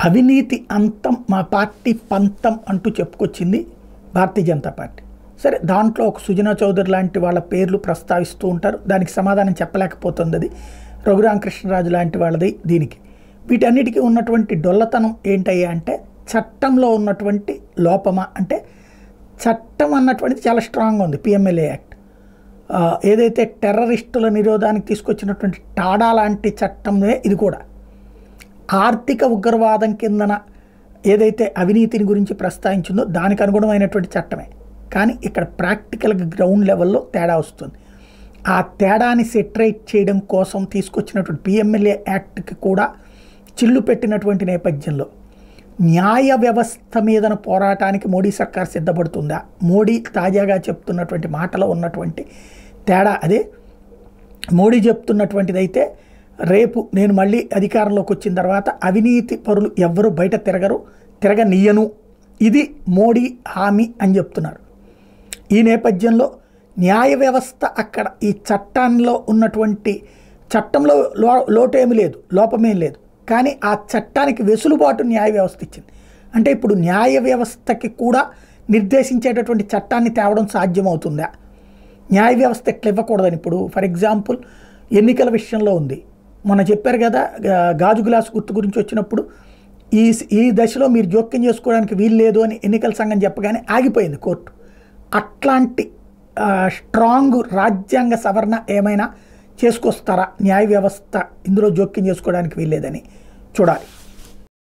అవినీతి అంతం మా పార్టీ పంతం అంటూ చెప్పుకొచ్చింది భారతీయ జనతా పార్టీ. సరే, దాంట్లో ఒక సుజనా చౌదరి లాంటి వాళ్ళ పేర్లు ప్రస్తావిస్తూ ఉంటారు, దానికి సమాధానం చెప్పలేకపోతుంది అది. రఘురామకృష్ణరాజు లాంటి వాళ్ళది దీనికి. వీటన్నిటికీ ఉన్నటువంటి డొల్లతనం ఏంటయ్యా అంటే చట్టంలో ఉన్నటువంటి లోపమా అంటే చట్టం అన్నటువంటిది చాలా స్ట్రాంగ్గా ఉంది. పిఎంఎల్ఏ యాక్ట్ ఏదైతే టెర్రరిస్టుల నిరోధానికి తీసుకొచ్చినటువంటి టాడా లాంటి చట్టమే ఇది కూడా ఆర్థిక ఉగ్రవాదం కిందన ఏదైతే అవినీతిని గురించి ప్రస్తావించిందో దానికి అనుగుణమైనటువంటి చట్టమే. కానీ ఇక్కడ ప్రాక్టికల్గా గ్రౌండ్ లెవెల్లో తేడా వస్తుంది. ఆ తేడాని సెటరేట్ చేయడం కోసం తీసుకొచ్చినటువంటి పిఎంఎల్ఏ యాక్ట్కి కూడా చిల్లు పెట్టినటువంటి నేపథ్యంలో న్యాయ వ్యవస్థ మీదన పోరాటానికి మోడీ సర్కార్ సిద్ధపడుతుందా? మోడీ తాజాగా చెప్తున్నటువంటి మాటలో ఉన్నటువంటి తేడా అదే. మోడీ చెప్తున్నటువంటిది అయితే రేపు నేను మళ్ళీ అధికారంలోకి వచ్చిన తర్వాత అవినీతి పరులు ఎవ్వరూ బయట తిరగనియ్యను, ఇది మోడీ హామీ అని చెప్తున్నారు. ఈ నేపథ్యంలో న్యాయ వ్యవస్థ అక్కడ ఈ చట్టంలో ఉన్నటువంటి చట్టంలో లోటేమీ లేదు, లోపమేం లేదు, కానీ ఆ చట్టానికి వెసులుబాటు న్యాయ వ్యవస్థ ఇచ్చింది. అంటే ఇప్పుడు న్యాయ వ్యవస్థకి కూడా నిర్దేశించేటటువంటి చట్టాన్ని తేవడం సాధ్యమవుతుందా? న్యాయ వ్యవస్థ ఎట్లా ఇవ్వకూడదని ఇప్పుడు ఫర్ ఎగ్జాంపుల్ ఎన్నికల విషయంలో ఉంది. మొన్న చెప్పారు కదా, గాజు గ్లాసు గుర్తు గురించి వచ్చినప్పుడు ఈ దశలో మీరు జోక్యం చేసుకోవడానికి వీలు లేదు అని ఎన్నికల సంఘం చెప్పగానే ఆగిపోయింది కోర్టు. అట్లాంటి స్ట్రాంగ్ రాజ్యాంగ సవరణ ఏమైనా చేసుకొస్తారా? న్యాయ వ్యవస్థ ఇందులో జోక్యం చేసుకోవడానికి వీల్లేదని చూడాలి.